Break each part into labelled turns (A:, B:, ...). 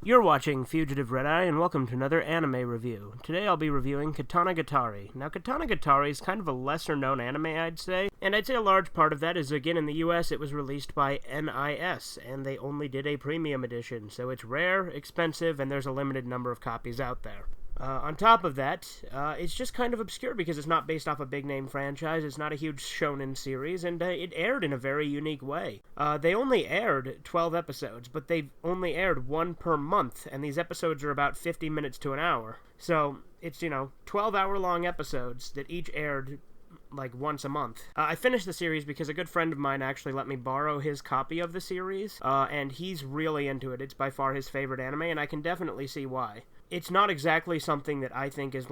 A: You're watching Fugitive Red-Eye, and welcome to another anime review. Today I'll be reviewing Katanagatari. Now, Katanagatari is kind of a lesser-known anime, I'd say, and I'd say a large part of that is, again, in the US, it was released by NIS, and they only did a premium edition, so it's rare, expensive, and there's a limited number of copies out there. On top of that, it's just kind of obscure because it's not based off a big-name franchise, it's not a huge shonen series, and it aired in a very unique way. They only aired 12 episodes, but they've only aired one per month, and these episodes are about 50 minutes to an hour. So, it's, 12-hour-long episodes that each aired like once a month. I finished the series because a good friend of mine actually let me borrow his copy of the series, and he's really into it. It's by far his favorite anime, and I can definitely see why. It's not exactly something that I think is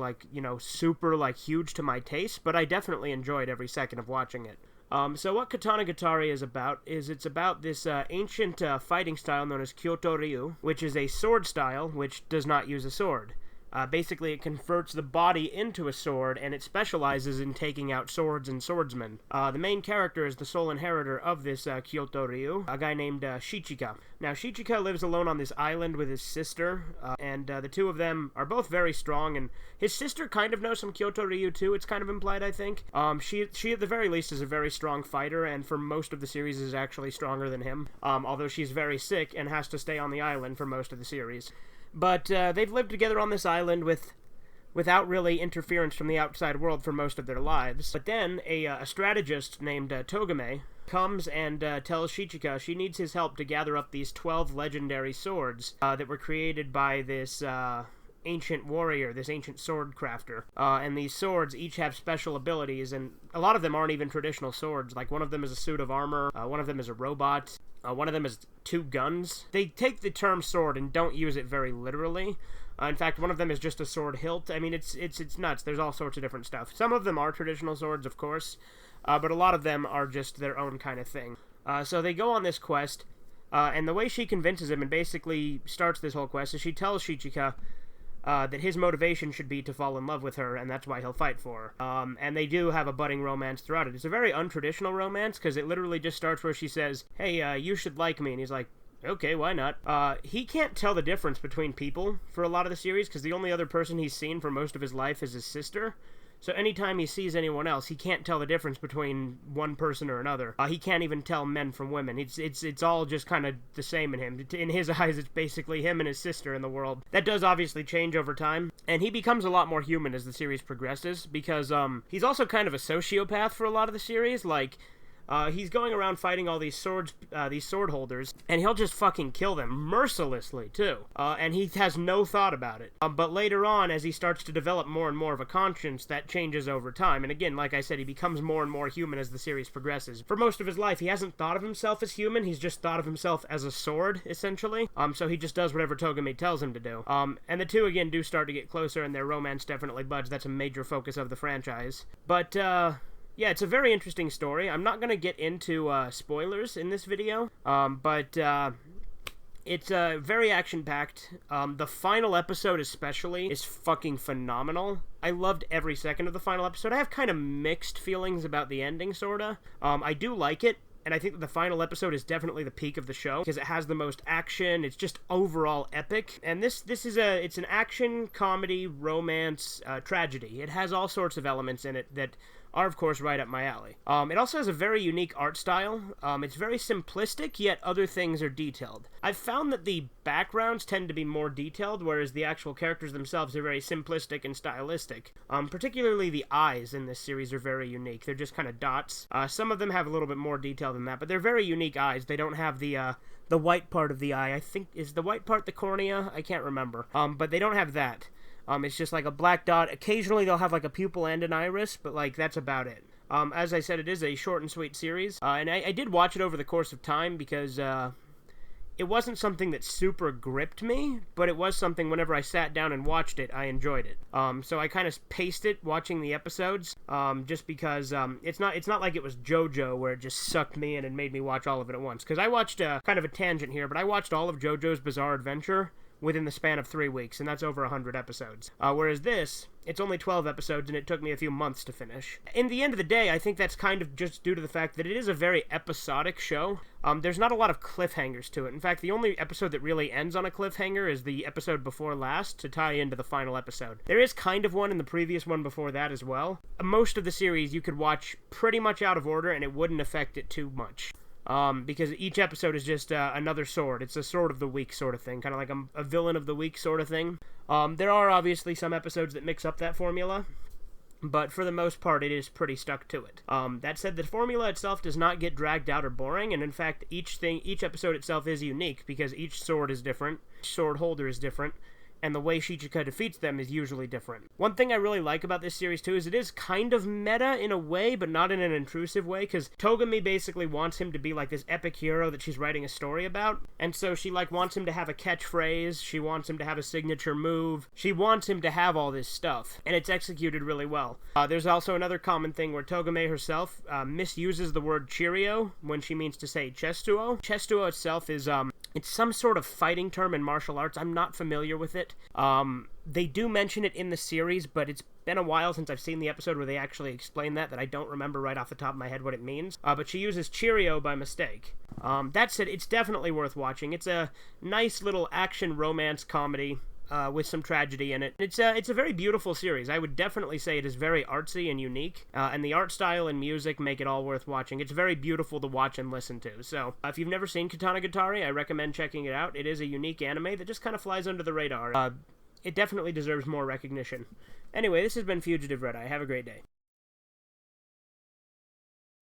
A: super huge to my taste, but I definitely enjoyed every second of watching it. So what Katanagatari is about it's about this ancient fighting style known as Kyoto Ryu, which is a sword style which does not use a sword. Basically, it converts the body into a sword, and it specializes in taking out swords and swordsmen. The main character is the sole inheritor of this Kyoto Ryu, a guy named Shichika. Now, Shichika lives alone on this island with his sister, and the two of them are both very strong, and his sister kind of knows some Kyoto Ryu too, it's kind of implied, I think. She at the very least is a very strong fighter, and for most of the series is actually stronger than him, although she's very sick and has to stay on the island for most of the series. But they've lived together on this island without really interference from the outside world for most of their lives. But then a strategist named Togame comes and tells Shichika she needs his help to gather up these 12 legendary swords that were created by this ancient warrior, this ancient sword crafter. And these swords each have special abilities, and a lot of them aren't even traditional swords. Like, one of them is a suit of armor, one of them is a robot, one of them is 2 guns. They take the term sword and don't use it very literally. In fact, one of them is just a sword hilt. I mean, it's nuts. There's all sorts of different stuff. Some of them are traditional swords, of course, but a lot of them are just their own kind of thing. So they go on this quest, and the way she convinces him and basically starts this whole quest is she tells Shichika that his motivation should be to fall in love with her, and that's why he'll fight for her. And they do have a budding romance throughout it. It's a very untraditional romance, because it literally just starts where she says, hey, you should like me, and he's like, okay, why not? He can't tell the difference between people for a lot of the series, because the only other person he's seen for most of his life is his sister. So anytime he sees anyone else, he can't tell the difference between one person or another. He can't even tell men from women. It's all just kind of the same in him. In his eyes, it's basically him and his sister in the world. That does obviously change over time, and he becomes a lot more human as the series progresses, because he's also kind of a sociopath for a lot of the series. He's going around fighting all these sword holders, and he'll just fucking kill them mercilessly, too. And he has no thought about it. But later on, as he starts to develop more and more of a conscience, that changes over time. And again, like I said, he becomes more and more human as the series progresses. For most of his life, he hasn't thought of himself as human, he's just thought of himself as a sword, essentially. So he just does whatever Togame tells him to do. And the two, again, do start to get closer, and their romance definitely buds. That's a major focus of the franchise. But, yeah, it's a very interesting story. I'm not going to get into spoilers in this video, but it's very action-packed. The final episode especially is fucking phenomenal. I loved every second of the final episode. I have kind of mixed feelings about the ending, sorta. I do like it, and I think that the final episode is definitely the peak of the show, because it has the most action. It's just overall epic. And this is it's an action, comedy, romance, tragedy. It has all sorts of elements in it that are, of course, right up my alley. It also has a very unique art style. It's very simplistic, yet other things are detailed. I've found that the backgrounds tend to be more detailed, whereas the actual characters themselves are very simplistic and stylistic. Particularly the eyes in this series are very unique. They're just kind of dots. Some of them have a little bit more detail than that, but they're very unique eyes. They don't have the white part of the eye. I think, is the white part the cornea? I can't remember. But they don't have that. It's just like a black dot. Occasionally they'll have like a pupil and an iris, but that's about it. As I said, it is a short and sweet series, and I did watch it over the course of time because it wasn't something that super gripped me, but it was something whenever I sat down and watched it, I enjoyed it. So I kind of paced it watching the episodes, just because it's not like it was JoJo where it just sucked me in and made me watch all of it at once. Because I watched kind of a tangent here, but I watched all of JoJo's Bizarre Adventure within the span of 3 weeks, and that's over 100 episodes. Whereas this, it's only 12 episodes, and it took me a few months to finish. In the end of the day, I think that's kind of just due to the fact that it is a very episodic show. There's not a lot of cliffhangers to it. In fact, the only episode that really ends on a cliffhanger is the episode before last, to tie into the final episode. There is kind of one in the previous one before that as well. Most of the series you could watch pretty much out of order, and it wouldn't affect it too much. Because each episode is just another sword. It's a sword of the week sort of thing, kind of like a villain of the week sort of thing. There are obviously some episodes that mix up that formula, but for the most part, it is pretty stuck to it. That said, the formula itself does not get dragged out or boring, and in fact, each episode itself is unique, because each sword is different, each sword holder is different, and the way Shichika defeats them is usually different. One thing I really like about this series, too, is it is kind of meta in a way, but not in an intrusive way, because Togami basically wants him to be like this epic hero that she's writing a story about, and so she wants him to have a catchphrase, she wants him to have a signature move, she wants him to have all this stuff, and it's executed really well. There's also another common thing where Togame herself misuses the word cheerio when she means to say chestuo. Chestuo itself is, it's some sort of fighting term in martial arts. I'm not familiar with it. They do mention it in the series, but it's been a while since I've seen the episode where they actually explain that I don't remember right off the top of my head what it means. But she uses cheerio by mistake. That said, it's definitely worth watching. It's a nice little action romance comedy with some tragedy in it. It's a very beautiful series. I would definitely say it is very artsy and unique, and the art style and music make it all worth watching. It's very beautiful to watch and listen to. So, if you've never seen Katanagatari, I recommend checking it out. It is a unique anime that just kind of flies under the radar. It definitely deserves more recognition. Anyway, this has been Fugitive Red Eye. Have a great day.